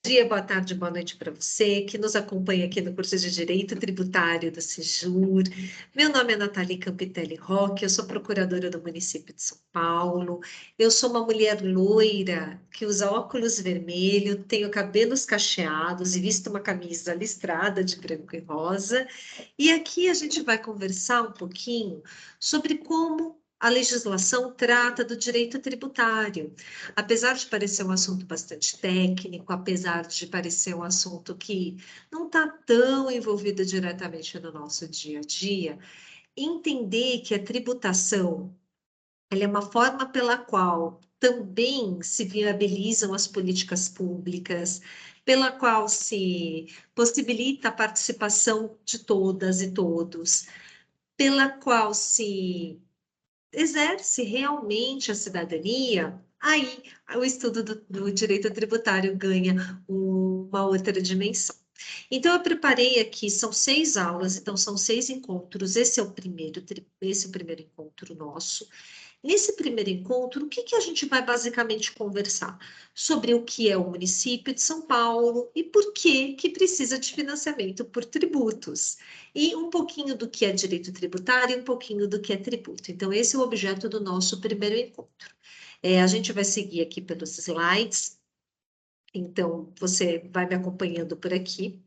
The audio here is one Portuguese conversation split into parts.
dia, boa tarde, boa noite para você que nos acompanha aqui no curso de Direito Tributário da Sejur. Meu nome é Nathalie Campitelli Roque, eu sou procuradora do município de São Paulo. Eu sou uma mulher loira que usa óculos vermelho, tenho cabelos cacheados e visto uma camisa listrada de branco e rosa. E aqui a gente vai conversar um pouquinho sobre como a legislação trata do direito tributário. Apesar de parecer um assunto bastante técnico, apesar de parecer um assunto que não está tão envolvido diretamente no nosso dia a dia, entender que a tributação ela é uma forma pela qual também se viabilizam as políticas públicas, pela qual se possibilita a participação de todas e todos, pela qual se exerce realmente a cidadania, aí o estudo do direito tributário ganha uma outra dimensão. Então, eu preparei aqui, são 6 aulas, então são 6 encontros, esse é o primeiro encontro nosso. Nesse primeiro encontro, o que a gente vai basicamente conversar? Sobre o que é o município de São Paulo e por que precisa de financiamento por tributos. E um pouquinho do que é direito tributário e um pouquinho do que é tributo. Então, esse é o objeto do nosso primeiro encontro. A gente vai seguir aqui pelos slides, então você vai me acompanhando por aqui.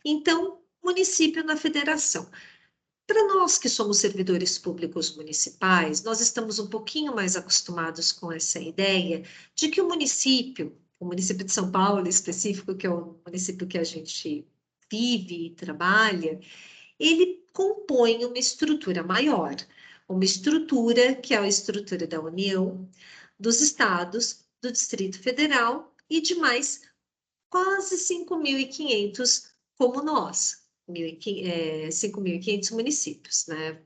Então, município na federação. Para nós que somos servidores públicos municipais, nós estamos um pouquinho mais acostumados com essa ideia de que o município de São Paulo em específico, que é o município que a gente vive e trabalha, ele compõe uma estrutura maior, uma estrutura que é a estrutura da União, dos estados, do Distrito Federal e de mais quase 5.500 como nós. 5.500 municípios, né?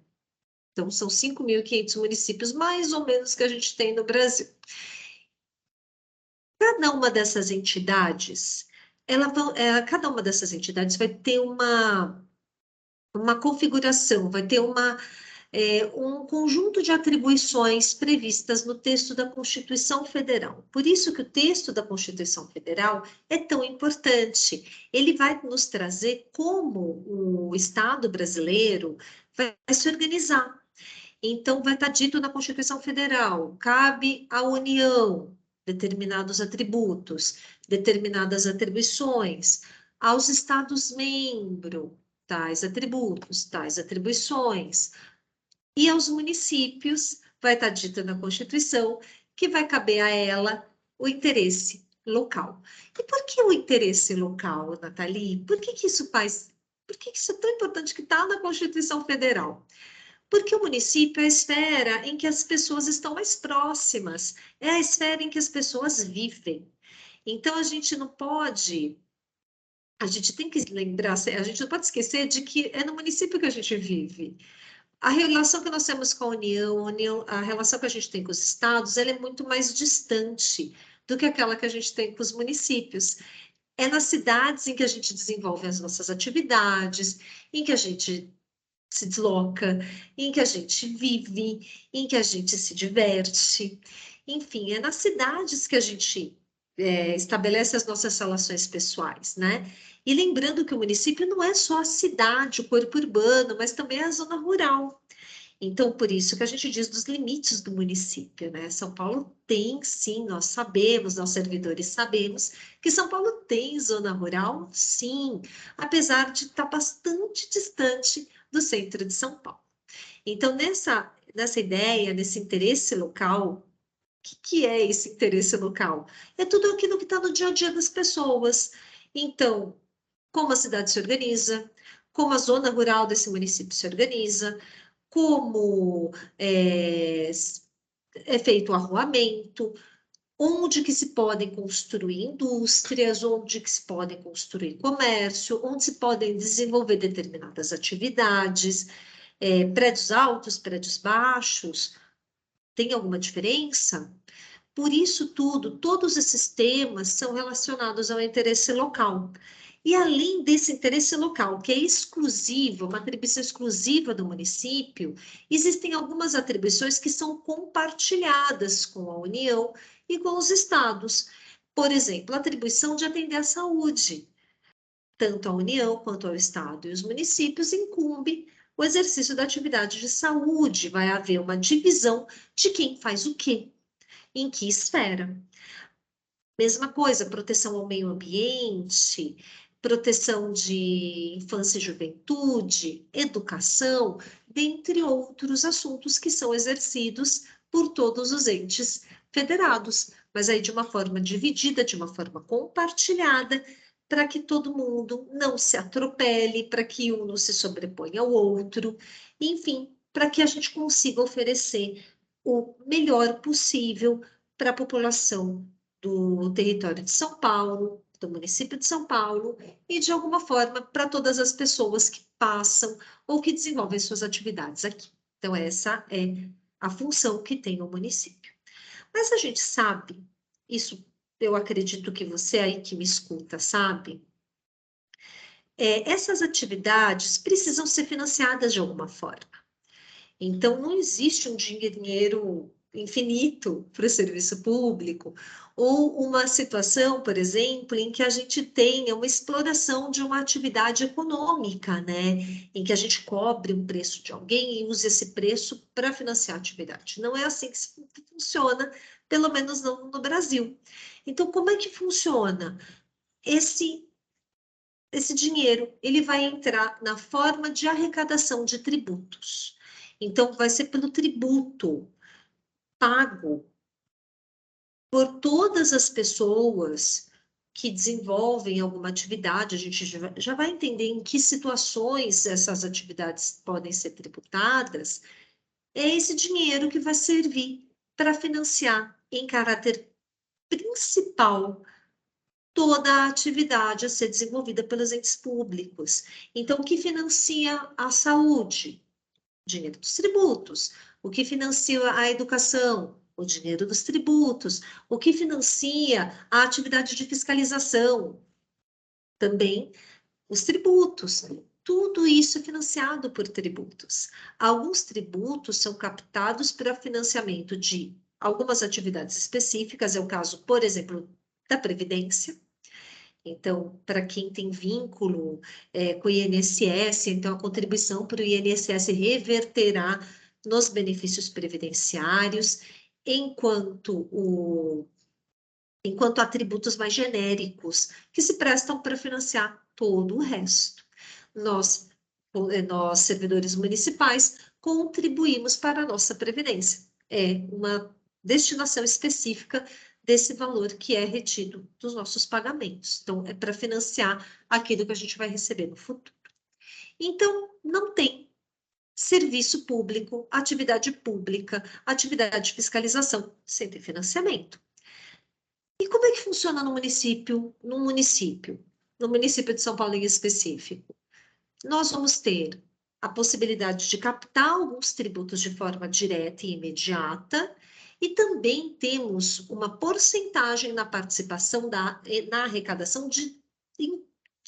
Então, são 5.500 municípios, mais ou menos, que a gente tem no Brasil. Cada uma dessas entidades, cada uma dessas entidades vai ter uma configuração, vai ter um conjunto de atribuições previstas no texto da Constituição Federal. Por isso que o texto da Constituição Federal é tão importante. Ele vai nos trazer como o Estado brasileiro vai se organizar. Então, vai estar dito na Constituição Federal, cabe à União determinados atributos, determinadas atribuições, aos Estados-membros, tais atributos, tais atribuições, e aos municípios, vai estar dito na Constituição, que vai caber a ela o interesse local. E por que o interesse local, Nathalie? Por que isso é tão importante que está na Constituição Federal? Porque o município é a esfera em que as pessoas estão mais próximas, é a esfera em que as pessoas vivem. Então, a gente tem que lembrar, a gente não pode esquecer de que é no município que a gente vive. A relação que nós temos com a relação que a gente tem com os estados, ela é muito mais distante do que aquela que a gente tem com os municípios. É nas cidades em que a gente desenvolve as nossas atividades, em que a gente se desloca, em que a gente vive, em que a gente se diverte. Enfim, é nas cidades que a gente estabelece as nossas relações pessoais, né? E lembrando que o município não é só a cidade, o corpo urbano, mas também a zona rural. Então, por isso que a gente diz dos limites do município, né? São Paulo tem, sim, nós sabemos, nós servidores sabemos, que São Paulo tem zona rural, sim, apesar de estar bastante distante do centro de São Paulo. Então, nessa ideia, nesse interesse local, que é esse interesse local? É tudo aquilo que está no dia a dia das pessoas. Então, como a cidade se organiza, como a zona rural desse município se organiza, como é feito o arruamento, onde que se podem construir indústrias, onde que se podem construir comércio, onde se podem desenvolver determinadas atividades, prédios altos, prédios baixos, tem alguma diferença? Por isso tudo, todos esses temas são relacionados ao interesse local. E além desse interesse local, que é exclusivo, uma atribuição exclusiva do município, existem algumas atribuições que são compartilhadas com a União e com os estados. Por exemplo, a atribuição de atender à saúde. Tanto a União quanto ao Estado e os municípios incumbe o exercício da atividade de saúde. Vai haver uma divisão de quem faz o quê, em que esfera. Mesma coisa, proteção ao meio ambiente, proteção de infância e juventude, educação, dentre outros assuntos que são exercidos por todos os entes federados, mas aí de uma forma dividida, de uma forma compartilhada, para que todo mundo não se atropele, para que um não se sobreponha ao outro, enfim, para que a gente consiga oferecer o melhor possível para a população do território de São Paulo, do município de São Paulo e, de alguma forma, para todas as pessoas que passam ou que desenvolvem suas atividades aqui. Então, essa é a função que tem o município. Mas a gente sabe, isso eu acredito que você aí que me escuta sabe, essas atividades precisam ser financiadas de alguma forma. Então, não existe um dinheiro infinito para o serviço público, ou uma situação, por exemplo, em que a gente tenha uma exploração de uma atividade econômica, né? Em que a gente cobre um preço de alguém e use esse preço para financiar a atividade. Não é assim que funciona, pelo menos não no Brasil. Então, como é que funciona? Esse dinheiro, ele vai entrar na forma de arrecadação de tributos. Então, vai ser pelo tributo pago por todas as pessoas que desenvolvem alguma atividade. A gente já vai entender em que situações essas atividades podem ser tributadas. É esse dinheiro que vai servir para financiar em caráter principal toda a atividade a ser desenvolvida pelos entes públicos. Então, o que financia a saúde? O dinheiro dos tributos. O que financia a educação? O dinheiro dos tributos. O que financia a atividade de fiscalização? Também os tributos. Tudo isso é financiado por tributos. Alguns tributos são captados para financiamento de algumas atividades específicas, é o caso, por exemplo, da Previdência. Então, para quem tem vínculo com o INSS, então a contribuição para o INSS reverterá nos benefícios previdenciários, enquanto há tributos mais genéricos, que se prestam para financiar todo o resto. Nós, servidores municipais, contribuímos para a nossa previdência. É uma destinação específica desse valor que é retido dos nossos pagamentos. Então, é para financiar aquilo que a gente vai receber no futuro. Então, não tem serviço público, atividade de fiscalização sem ter financiamento. E como é que funciona no município? No município de São Paulo em específico, nós vamos ter a possibilidade de captar alguns tributos de forma direta e imediata, e também temos uma porcentagem na participação na arrecadação de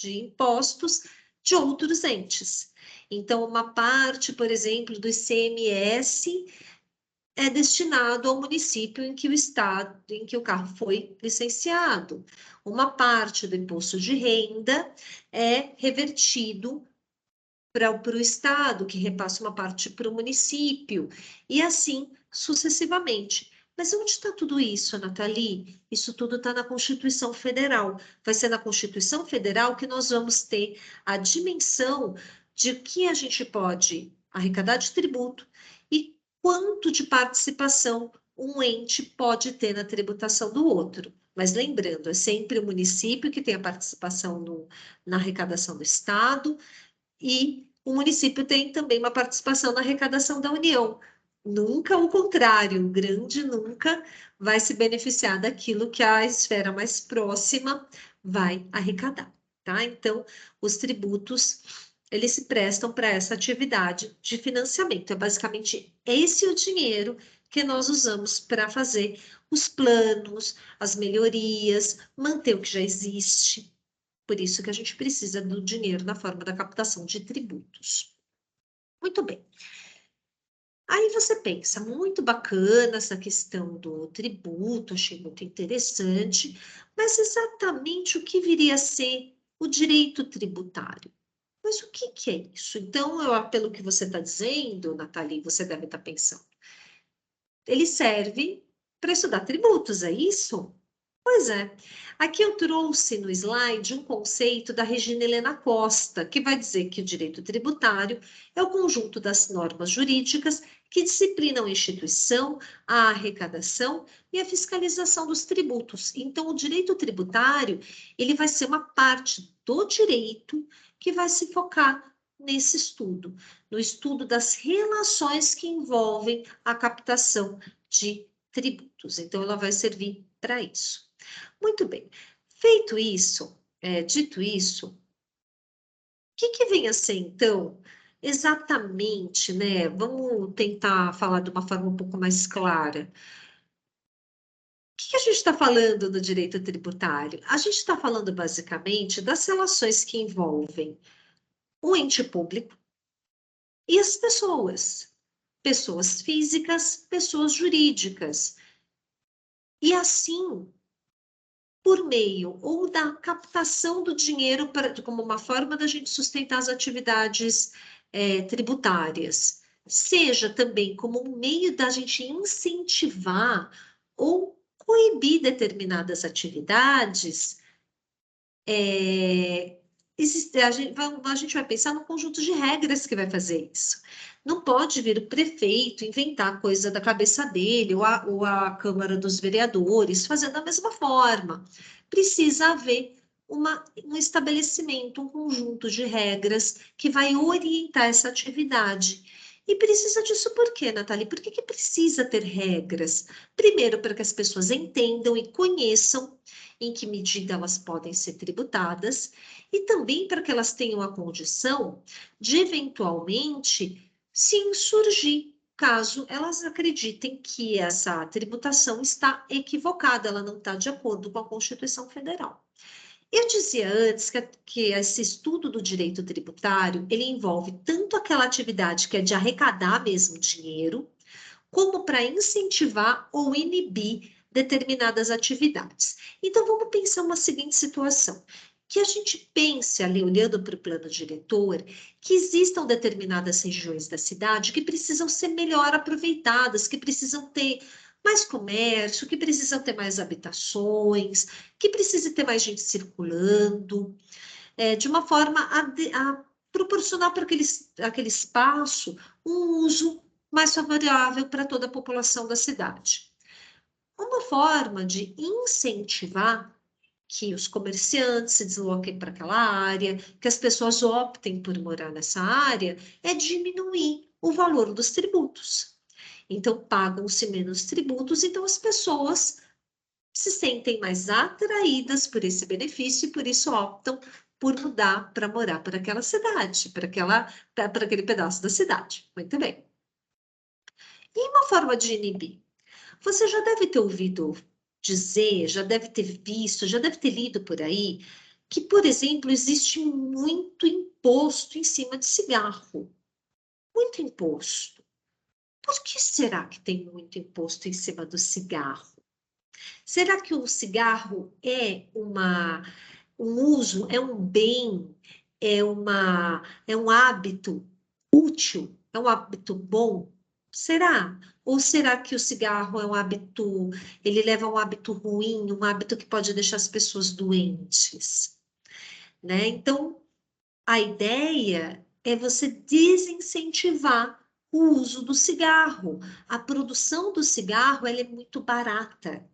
impostos de outros entes. Então, uma parte, por exemplo, do ICMS é destinado ao município em que o estado, em que o carro foi licenciado. Uma parte do imposto de renda é revertido para o estado, que repassa uma parte para o município, e assim sucessivamente. Mas onde está tudo isso, Nathalie? Isso tudo está na Constituição Federal. Vai ser na Constituição Federal que nós vamos ter a dimensão de que a gente pode arrecadar de tributo e quanto de participação um ente pode ter na tributação do outro. Mas lembrando, é sempre o município que tem a participação na arrecadação do Estado, e o município tem também uma participação na arrecadação da União. Nunca o contrário, o grande nunca vai se beneficiar daquilo que a esfera mais próxima vai arrecadar, tá? Então, os tributos, eles se prestam para essa atividade de financiamento. É basicamente esse o dinheiro que nós usamos para fazer os planos, as melhorias, manter o que já existe. Por isso que a gente precisa do dinheiro na forma da captação de tributos. Muito bem. Aí você pensa, muito bacana essa questão do tributo, achei muito interessante, mas exatamente o que viria a ser o direito tributário? Mas o que que é isso? Então, pelo que você está dizendo, Nathalie, você deve estar pensando, ele serve para estudar tributos, é isso? Pois é. Aqui eu trouxe no slide um conceito da Regina Helena Costa, que vai dizer que o direito tributário é o conjunto das normas jurídicas que disciplinam a instituição, a arrecadação e a fiscalização dos tributos. Então, o direito tributário, ele vai ser uma parte do direito que vai se focar nesse estudo, no estudo das relações que envolvem a captação de tributos. Então, ela vai servir para isso. Muito bem. Feito isso, dito isso, o que que vem a ser, então, exatamente, né? Vamos tentar falar de uma forma um pouco mais clara. O que que a gente está falando do direito tributário? A gente está falando, basicamente, das relações que envolvem o ente público e as pessoas. Pessoas físicas, pessoas jurídicas. E assim, por meio ou da captação do dinheiro como uma forma da gente sustentar as atividades tributárias, seja também como um meio da gente incentivar ou coibir determinadas atividades, a gente vai pensar no conjunto de regras que vai fazer isso. Não pode vir o prefeito inventar coisa da cabeça dele, ou a Câmara dos Vereadores, fazendo da mesma forma. Precisa haver um estabelecimento, um conjunto de regras que vai orientar essa atividade. E precisa disso por quê, Nathalie? Por que que precisa ter regras? Primeiro, para que as pessoas entendam e conheçam em que medida elas podem ser tributadas, e também para que elas tenham a condição de, eventualmente, se insurgir, caso elas acreditem que essa tributação está equivocada, ela não está de acordo com a Constituição Federal. Eu dizia antes que esse estudo do direito tributário, ele envolve tanto aquela atividade que é de arrecadar mesmo dinheiro, como para incentivar ou inibir determinadas atividades. Então, vamos pensar uma seguinte situação. Que a gente pense ali, olhando para o plano diretor, que existam determinadas regiões da cidade que precisam ser melhor aproveitadas, que precisam ter mais comércio, que precisam ter mais habitações, que precise ter mais gente circulando, de uma forma a proporcionar para aquele espaço um uso mais favorável para toda a população da cidade. Uma forma de incentivar que os comerciantes se desloquem para aquela área, que as pessoas optem por morar nessa área, é diminuir o valor dos tributos. Então, pagam-se menos tributos, então as pessoas se sentem mais atraídas por esse benefício e por isso optam por mudar para morar por aquela cidade, para aquele pedaço da cidade. Muito bem. E uma forma de inibir? Você já deve ter ouvido dizer, já deve ter visto, já deve ter lido por aí, que, por exemplo, existe muito imposto em cima de cigarro. Muito imposto. Por que será que tem muito imposto em cima do cigarro? Será que o cigarro um uso, é um bem, é um hábito útil, é um hábito bom? Será? Ou será que o cigarro é um hábito, ele leva a um hábito ruim, um hábito que pode deixar as pessoas doentes, né? Então, a ideia é você desincentivar o uso do cigarro. A produção do cigarro, ela é muito barata.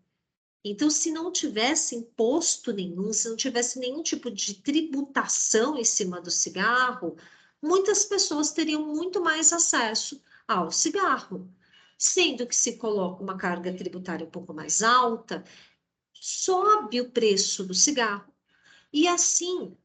Então, se não tivesse imposto nenhum, se não tivesse nenhum tipo de tributação em cima do cigarro, muitas pessoas teriam muito mais acesso ao cigarro. Sendo que se coloca uma carga tributária um pouco mais alta, sobe o preço do cigarro. E assim,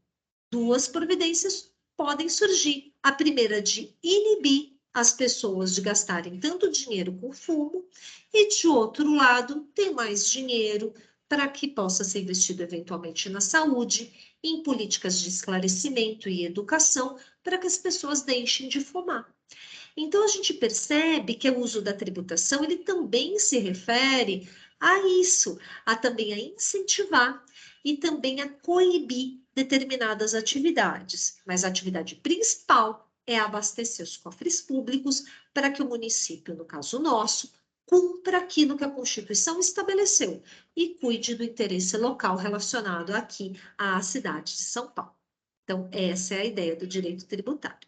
duas providências podem surgir. A primeira de inibir as pessoas de gastarem tanto dinheiro com fumo, e de outro lado, ter mais dinheiro para que possa ser investido eventualmente na saúde, em políticas de esclarecimento e educação, para que as pessoas deixem de fumar. Então, a gente percebe que o uso da tributação, ele também se refere a isso, a também a incentivar e também a coibir determinadas atividades. Mas a atividade principal é abastecer os cofres públicos para que o município, no caso nosso, cumpra aquilo que a Constituição estabeleceu e cuide do interesse local relacionado aqui à cidade de São Paulo. Então, essa é a ideia do direito tributário.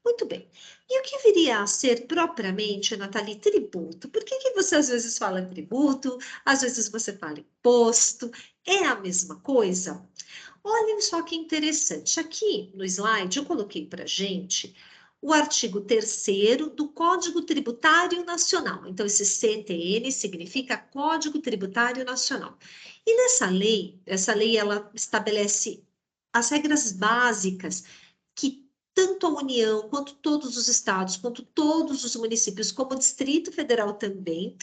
Muito bem. E o que viria a ser propriamente, Nathalie, tributo? Por que que você às vezes fala tributo, às vezes você fala imposto? É a mesma coisa? Olhem só que interessante. Aqui no slide eu coloquei para gente o artigo 3º do Código Tributário Nacional. Então, esse CTN significa Código Tributário Nacional. E nessa lei, essa lei ela estabelece as regras básicas que tanto a União, quanto todos os estados, quanto todos os municípios, como o Distrito Federal também,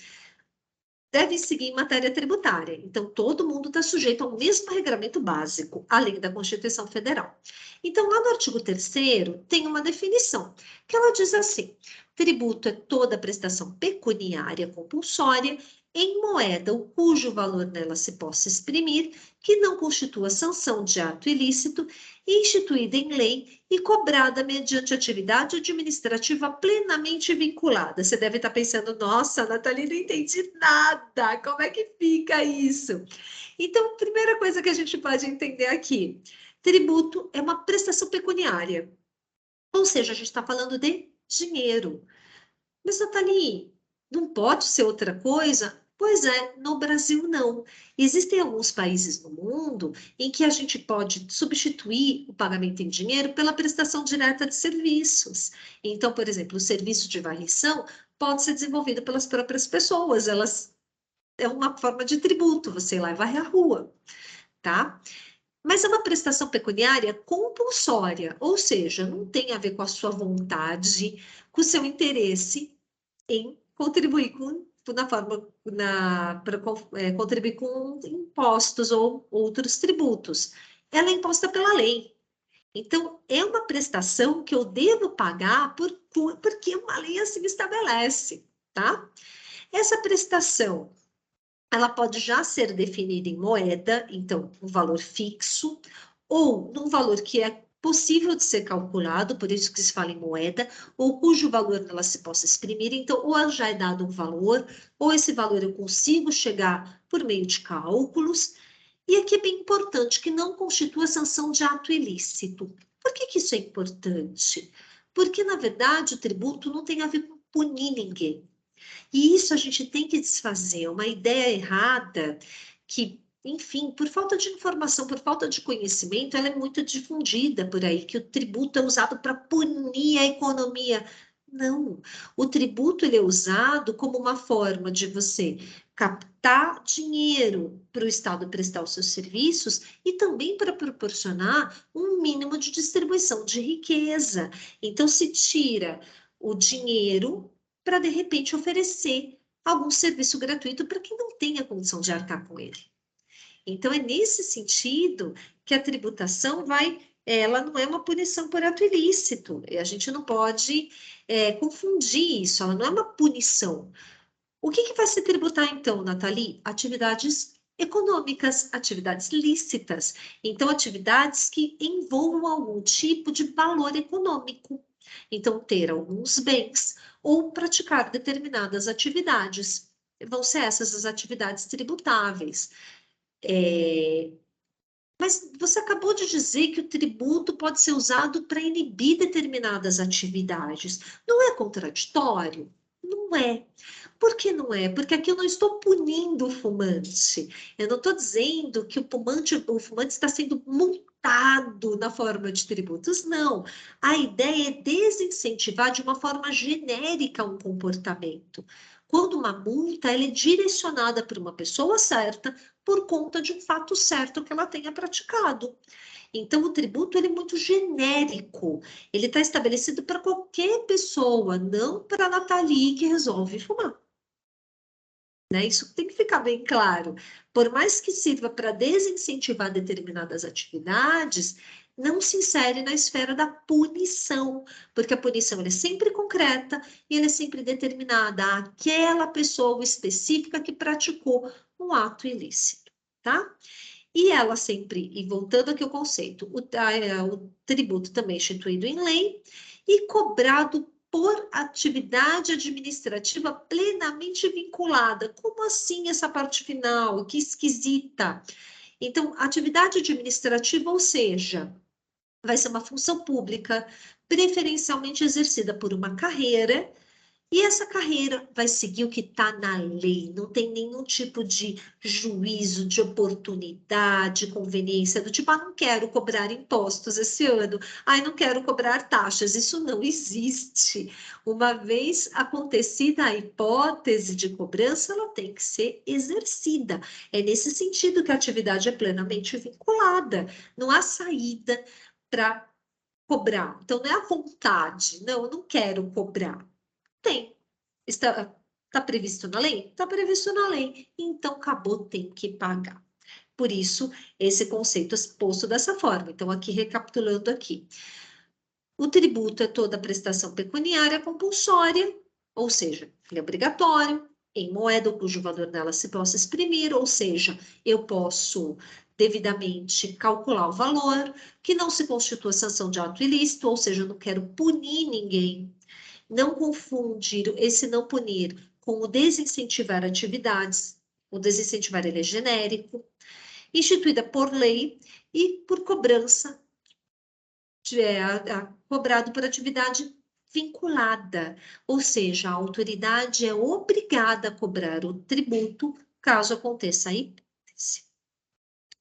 devem seguir em matéria tributária. Então, todo mundo está sujeito ao mesmo regramento básico, além da Constituição Federal. Então, lá no artigo 3º, tem uma definição, que ela diz assim: tributo é toda prestação pecuniária compulsória em moeda ou cujo valor nela se possa exprimir, que não constitua sanção de ato ilícito, instituída em lei e cobrada mediante atividade administrativa plenamente vinculada. Você deve estar pensando, nossa, Nathalie, não entendi nada, como é que fica isso? Então, a primeira coisa que a gente pode entender aqui, tributo é uma prestação pecuniária, ou seja, a gente está falando de dinheiro. Mas, Nathalie, não pode ser outra coisa? Pois é, no Brasil não. Existem alguns países no mundo em que a gente pode substituir o pagamento em dinheiro pela prestação direta de serviços. Então, por exemplo, o serviço de varrição pode ser desenvolvido pelas próprias pessoas, elas é uma forma de tributo, você ir lá e varrer a rua, tá? Mas é uma prestação pecuniária compulsória, ou seja, não tem a ver com a sua vontade, com o seu interesse em contribuir na forma, para contribuir com impostos ou outros tributos. Ela é imposta pela lei. Então, é uma prestação que eu devo pagar porque uma lei assim estabelece, tá? Essa prestação, ela pode já ser definida em moeda, então, um valor fixo, ou num valor que é possível de ser calculado, por isso que se fala em moeda, ou cujo valor ela se possa exprimir, então, ou já é dado um valor, ou esse valor eu consigo chegar por meio de cálculos, e aqui é bem importante que não constitua sanção de ato ilícito. Por que que isso é importante? Porque, na verdade, o tributo não tem a ver com punir ninguém. E isso a gente tem que desfazer, uma ideia errada que, enfim, por falta de informação, por falta de conhecimento, ela é muito difundida por aí, que o tributo é usado para punir a economia. Não, o tributo ele é usado como uma forma de você captar dinheiro para o Estado prestar os seus serviços e também para proporcionar um mínimo de distribuição de riqueza. Então, se tira o dinheiro para, de repente, oferecer algum serviço gratuito para quem não tem a condição de arcar com ele. Então, é nesse sentido que a tributação ela não é uma punição por ato ilícito, e a gente não pode confundir isso, ela não é uma punição. O que que vai se tributar, então, Nathalie? Atividades econômicas, atividades lícitas, então, atividades que envolvam algum tipo de valor econômico. Então, ter alguns bens ou praticar determinadas atividades. Vão ser essas as atividades tributáveis. Mas você acabou de dizer que o tributo pode ser usado para inibir determinadas atividades. Não é contraditório? Não é. Por que não é? Porque aqui eu não estou punindo o fumante. Eu não estou dizendo que o fumante está sendo multado na forma de tributos. Não. A ideia é desincentivar de uma forma genérica um comportamento. Quando uma multa ela é direcionada para uma pessoa certa, por conta de um fato certo que ela tenha praticado. Então, o tributo ele é muito genérico. Ele está estabelecido para qualquer pessoa, não para a Nathalie que resolve fumar. Né? Isso tem que ficar bem claro. Por mais que sirva para desincentivar determinadas atividades, não se insere na esfera da punição, porque a punição ela é sempre concreta e ela é sempre determinada àquela pessoa específica que praticou um ato ilícito, tá? E ela sempre, e voltando aqui ao conceito, o tributo também é instituído em lei e cobrado por atividade administrativa plenamente vinculada. Como assim essa parte final? Que esquisita. Então, atividade administrativa, ou seja, vai ser uma função pública, preferencialmente exercida por uma carreira, e essa carreira vai seguir o que está na lei, não tem nenhum tipo de juízo, de oportunidade, conveniência, do tipo, não quero cobrar impostos esse ano, não quero cobrar taxas, isso não existe. Uma vez acontecida a hipótese de cobrança, ela tem que ser exercida. É nesse sentido que a atividade é plenamente vinculada, não há saída para cobrar. Então, não é a vontade, não, eu não quero cobrar. Tem. Está previsto na lei? Está previsto na lei. Então, acabou, tem que pagar. Por isso, esse conceito é posto dessa forma. Então, aqui, recapitulando aqui. O tributo é toda prestação pecuniária compulsória, ou seja, ele é obrigatório, em moeda cujo valor nela se possa exprimir, ou seja, eu posso devidamente calcular o valor, que não se constitua sanção de ato ilícito, ou seja, eu não quero punir ninguém. Não confundir esse não punir com o desincentivar atividades. O desincentivar ele é genérico, instituída por lei e por cobrança, cobrado por atividade vinculada, ou seja, a autoridade é obrigada a cobrar o tributo caso aconteça a hipótese.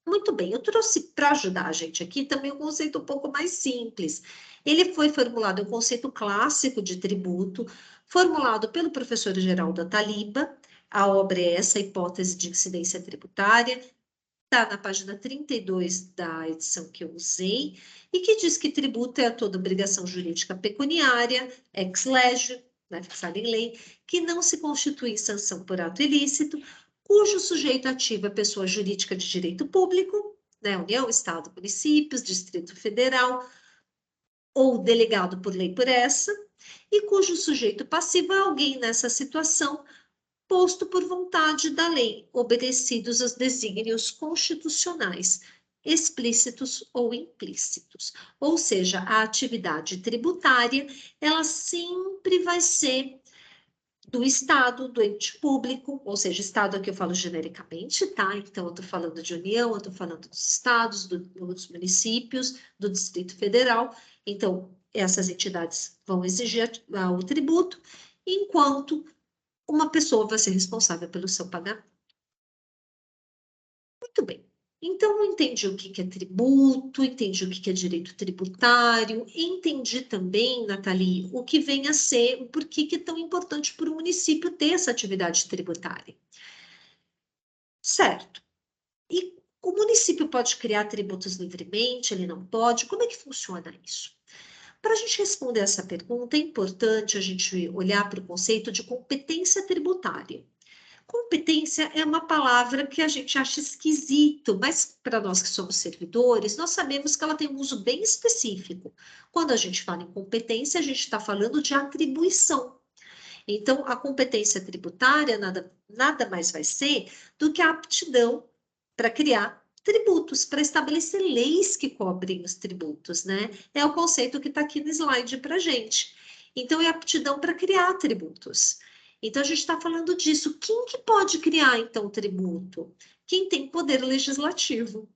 Muito bem, eu trouxe para ajudar a gente aqui também um conceito um pouco mais simples. Ele foi formulado, é um conceito clássico de tributo, formulado pelo professor Geraldo Ataliba. A obra é essa, Hipótese de Incidência Tributária, está na página 32 da edição que eu usei, e que diz que tributo é toda obrigação jurídica pecuniária, ex lege, né, fixada em lei, que não se constitui em sanção por ato ilícito, cujo sujeito ativo é pessoa jurídica de direito público, né, União, Estado, municípios, Distrito Federal, ou delegado por lei por essa, e cujo sujeito passivo é alguém nessa situação, posto por vontade da lei, obedecidos aos desígnios constitucionais, explícitos ou implícitos. Ou seja, a atividade tributária, ela sempre vai ser do Estado, do ente público, ou seja, Estado aqui eu falo genericamente, tá? Então, eu estou falando de União, eu estou falando dos estados, dos municípios, do Distrito Federal. Então, essas entidades vão exigir o tributo, enquanto uma pessoa vai ser responsável pelo seu pagamento. Muito bem. Então, eu entendi o que é tributo, entendi o que é direito tributário, entendi também, Nathalie, o que vem a ser, o porquê que é tão importante para o município ter essa atividade tributária. Certo. E o município pode criar tributos livremente, ele não pode? Como é que funciona isso? Para a gente responder essa pergunta, é importante a gente olhar para o conceito de competência tributária. Competência é uma palavra que a gente acha esquisito, mas para nós que somos servidores, nós sabemos que ela tem um uso bem específico. Quando a gente fala em competência, a gente está falando de atribuição. Então, a competência tributária nada mais vai ser do que a aptidão para criar tributos, para estabelecer leis que cobrem os tributos, né? É o conceito que está aqui no slide para a gente. Então, é aptidão para criar tributos. Então, a gente está falando disso. Quem que pode criar, então, tributo? Quem tem poder legislativo.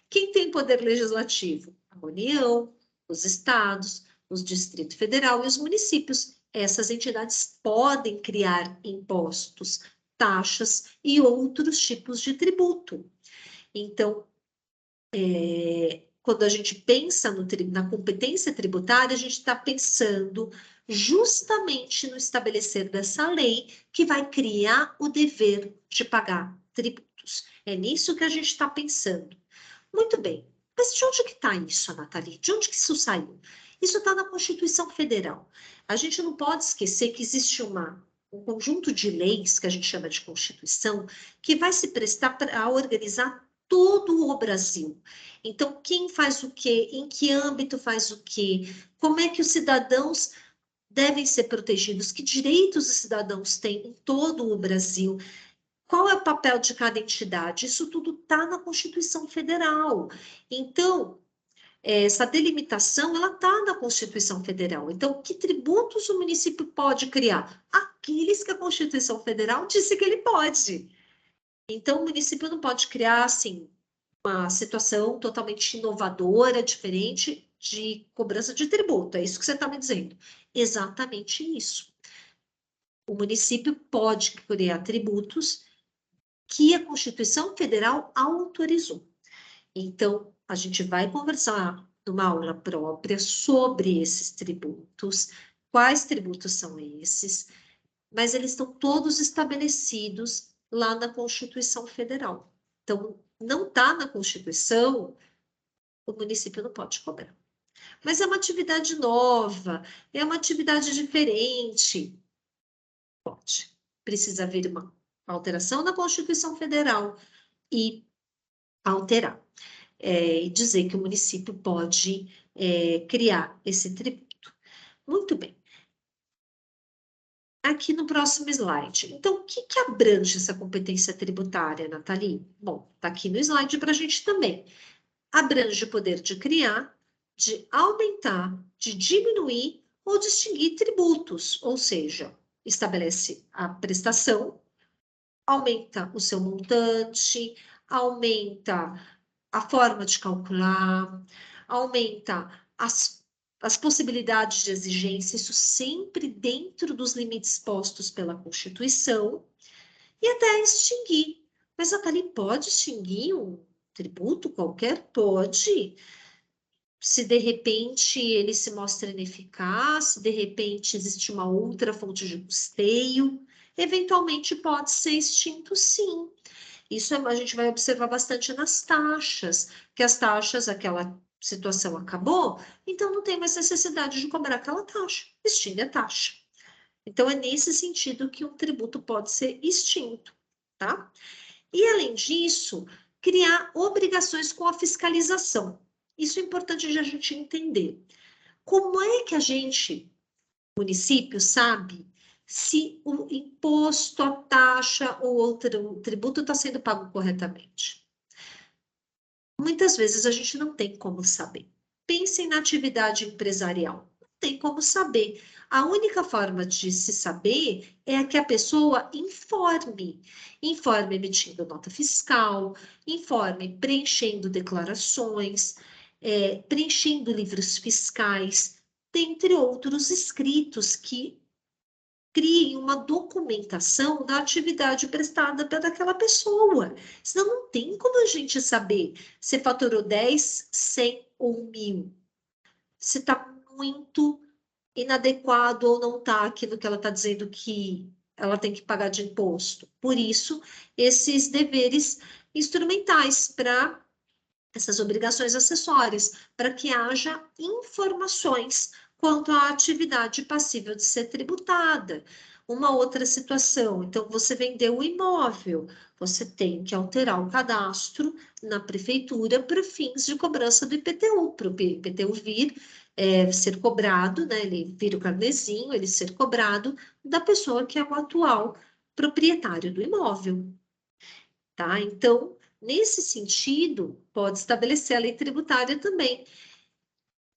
Quem tem poder legislativo? A União, os estados, os Distrito Federal e os municípios. Essas entidades podem criar impostos, taxas e outros tipos de tributo. Então, quando a gente pensa na competência tributária, a gente está pensando justamente no estabelecer dessa lei que vai criar o dever de pagar tributos. É nisso que a gente está pensando. Muito bem. Mas de onde que está isso, Nathalie? De onde que isso saiu? Isso está na Constituição Federal. A gente não pode esquecer que existe um conjunto de leis, que a gente chama de Constituição, que vai se prestar para organizar todo o Brasil. Então, quem faz o quê? Em que âmbito faz o quê? Como é que os cidadãos devem ser protegidos? Que direitos os cidadãos têm em todo o Brasil? Qual é o papel de cada entidade? Isso tudo está na Constituição Federal. Então, essa delimitação, ela está na Constituição Federal. Então, que tributos o município pode criar? Aqueles que a Constituição Federal disse que ele pode. Então, o município não pode criar, assim, uma situação totalmente inovadora, diferente de cobrança de tributo. É isso que você está me dizendo. Exatamente isso. O município pode criar tributos que a Constituição Federal autorizou. Então, a gente vai conversar numa aula própria sobre esses tributos, quais tributos são esses, mas eles estão todos estabelecidos lá na Constituição Federal. Então, não está na Constituição, o município não pode cobrar. Mas é uma atividade nova, é uma atividade diferente. Pode. Precisa haver uma alteração na Constituição Federal e alterar. E dizer que o município pode criar esse tributo. Muito bem. Aqui no próximo slide. Então, o que abrange essa competência tributária, Nathalie? Bom, está aqui no slide para a gente também. Abrange o poder de criar, de aumentar, de diminuir ou de extinguir tributos, ou seja, estabelece a prestação, aumenta o seu montante, aumenta a forma de calcular, aumenta as possibilidades de exigência, isso sempre dentro dos limites postos pela Constituição, e até extinguir. Mas a Thalie pode extinguir um tributo qualquer? Pode. Se de repente ele se mostra ineficaz, se de repente existe uma outra fonte de custeio, eventualmente pode ser extinto, sim. Isso a gente vai observar bastante nas taxas, que as taxas, aquela situação acabou, então não tem mais necessidade de cobrar aquela taxa, extingue a taxa. Então é nesse sentido que um tributo pode ser extinto, tá? E além disso, criar obrigações com a fiscalização. Isso é importante de a gente entender. Como é que a gente, município, sabe se o imposto, a taxa ou outro tributo está sendo pago corretamente? Muitas vezes a gente não tem como saber. Pensem na atividade empresarial. Não tem como saber. A única forma de se saber é que a pessoa informe. Informe emitindo nota fiscal, informe preenchendo declarações, preenchendo livros fiscais, dentre outros escritos que criem uma documentação da atividade prestada pelaquela pessoa. Senão não tem como a gente saber se faturou 10, 100 ou 1.000. Se está muito inadequado ou não está aquilo que ela está dizendo que ela tem que pagar de imposto. Por isso, esses deveres instrumentais para essas obrigações acessórias, para que haja informações quanto à atividade passível de ser tributada. Uma outra situação, então você vendeu o imóvel, você tem que alterar o cadastro na prefeitura para fins de cobrança do IPTU, para o IPTU vir ser cobrado, né? Ele vira o carnezinho, ele ser cobrado da pessoa que é o atual proprietário do imóvel, tá? Então, nesse sentido, pode estabelecer a lei tributária também.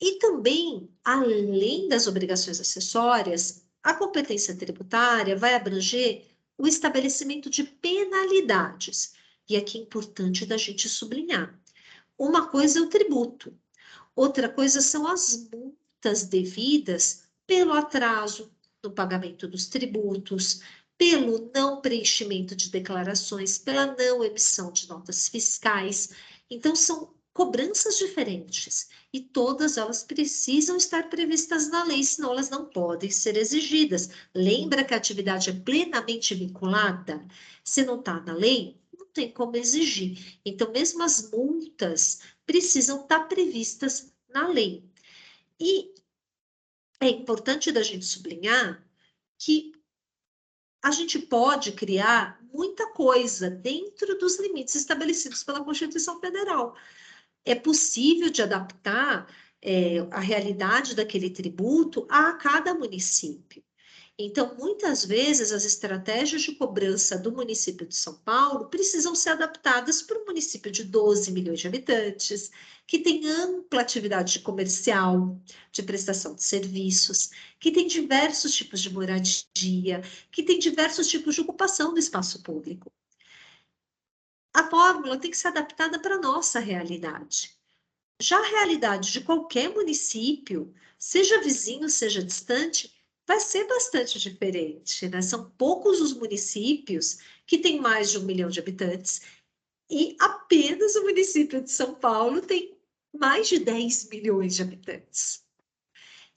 E também, além das obrigações acessórias, a competência tributária vai abranger o estabelecimento de penalidades. E aqui é importante da gente sublinhar. Uma coisa é o tributo, outra coisa são as multas devidas pelo atraso no pagamento dos tributos, pelo não preenchimento de declarações, pela não emissão de notas fiscais. Então, são cobranças diferentes e todas elas precisam estar previstas na lei, senão elas não podem ser exigidas. Lembra que a atividade é plenamente vinculada? Se não está na lei, não tem como exigir. Então, mesmo as multas precisam estar previstas na lei. E é importante da gente sublinhar que a gente pode criar muita coisa dentro dos limites estabelecidos pela Constituição Federal. É possível de adaptar a realidade daquele tributo a cada município. Então, muitas vezes, as estratégias de cobrança do município de São Paulo precisam ser adaptadas para um município de 12 milhões de habitantes, que tem ampla atividade comercial, de prestação de serviços, que tem diversos tipos de moradia, que tem diversos tipos de ocupação do espaço público. A fórmula tem que ser adaptada para a nossa realidade. Já a realidade de qualquer município, seja vizinho, seja distante, vai ser bastante diferente, né? São poucos os municípios que têm mais de 1 milhão de habitantes e apenas o município de São Paulo tem mais de 10 milhões de habitantes.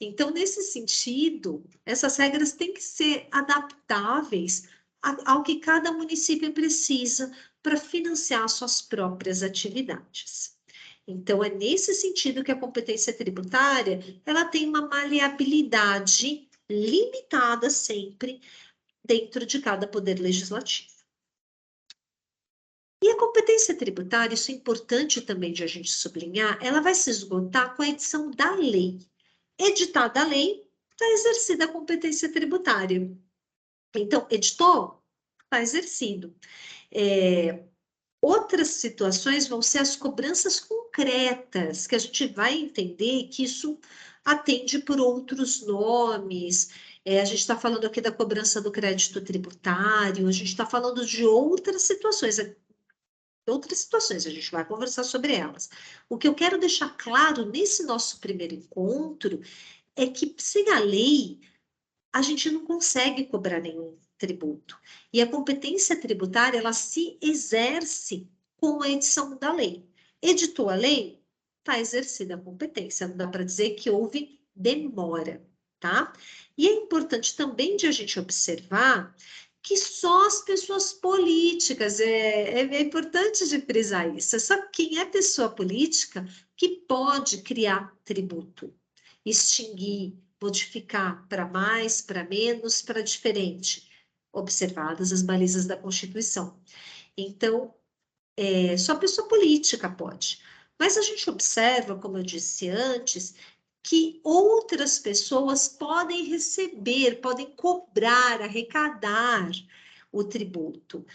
Então, nesse sentido, essas regras têm que ser adaptáveis ao que cada município precisa para financiar suas próprias atividades. Então, é nesse sentido que a competência tributária, ela tem uma maleabilidade limitada sempre dentro de cada poder legislativo. E a competência tributária, isso é importante também de a gente sublinhar, ela vai se esgotar com a edição da lei. Editada a lei, está exercida a competência tributária. Então, editou, está exercido. Outras situações vão ser as cobranças concretas, que a gente vai entender que isso atende por outros nomes. A gente está falando aqui da cobrança do crédito tributário, a gente está falando de outras situações, a gente vai conversar sobre elas. O que eu quero deixar claro nesse nosso primeiro encontro é que, sem a lei, a gente não consegue cobrar nenhum tributo. E a competência tributária, ela se exerce com a edição da lei. Editou a lei, está exercida a competência. Não dá para dizer que houve demora, tá? E é importante também de a gente observar que só as pessoas políticas, é importante de frisar isso, é só quem é pessoa política que pode criar tributo, extinguir, modificar para mais, para menos, para diferente, observadas as balizas da Constituição. Então, só pessoa política pode. Mas a gente observa, como eu disse antes, que outras pessoas podem receber, podem cobrar, arrecadar o tributo.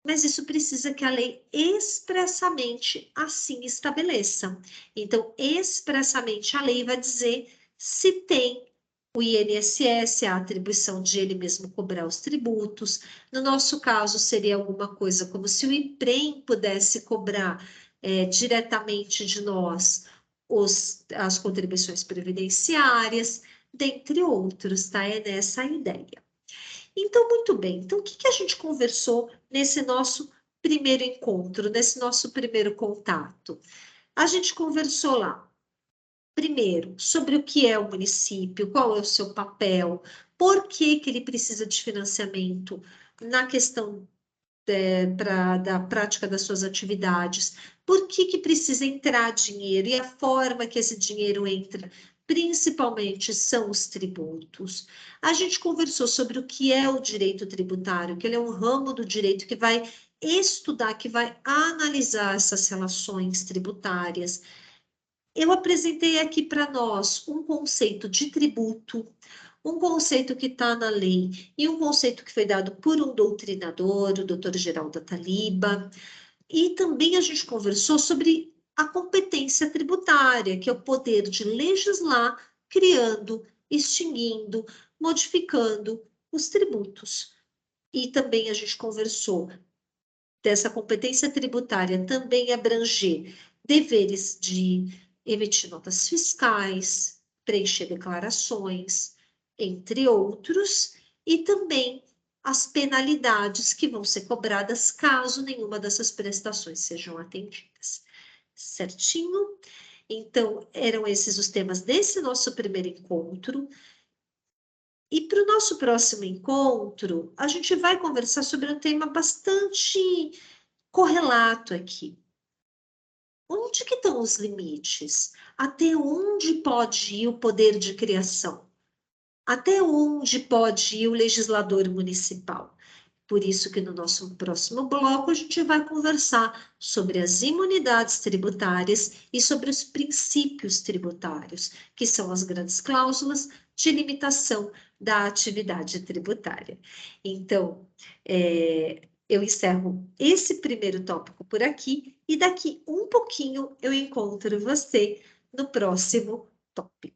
Mas isso precisa que a lei expressamente assim estabeleça. Então, expressamente a lei vai dizer se tem o INSS, a atribuição de ele mesmo cobrar os tributos. No nosso caso, seria alguma coisa como se o IPREM pudesse cobrar diretamente de nós as contribuições previdenciárias, dentre outros, tá? É nessa a ideia. Então, muito bem. Então, o que a gente conversou nesse nosso primeiro encontro, nesse nosso primeiro contato? A gente conversou lá, primeiro, sobre o que é o município, qual é o seu papel, por que ele precisa de financiamento na questão da prática das suas atividades, por que precisa entrar dinheiro e a forma que esse dinheiro entra, principalmente são os tributos. A gente conversou sobre o que é o direito tributário, que ele é um ramo do direito que vai estudar, que vai analisar essas relações tributárias. Eu apresentei aqui para nós um conceito de tributo, um conceito que está na lei e um conceito que foi dado por um doutrinador, o doutor Geraldo Ataliba, e também a gente conversou sobre a competência tributária, que é o poder de legislar, criando, extinguindo, modificando os tributos. E também a gente conversou dessa competência tributária também abranger deveres de emitir notas fiscais, preencher declarações, entre outros, e também as penalidades que vão ser cobradas caso nenhuma dessas prestações sejam atendidas. Certinho? Então, eram esses os temas desse nosso primeiro encontro. E para o nosso próximo encontro, a gente vai conversar sobre um tema bastante correlato aqui. Onde que estão os limites? Até onde pode ir o poder de criação? Até onde pode ir o legislador municipal? Por isso que no nosso próximo bloco a gente vai conversar sobre as imunidades tributárias e sobre os princípios tributários, que são as grandes cláusulas de limitação da atividade tributária. Então, eu encerro esse primeiro tópico por aqui e daqui um pouquinho eu encontro você no próximo tópico.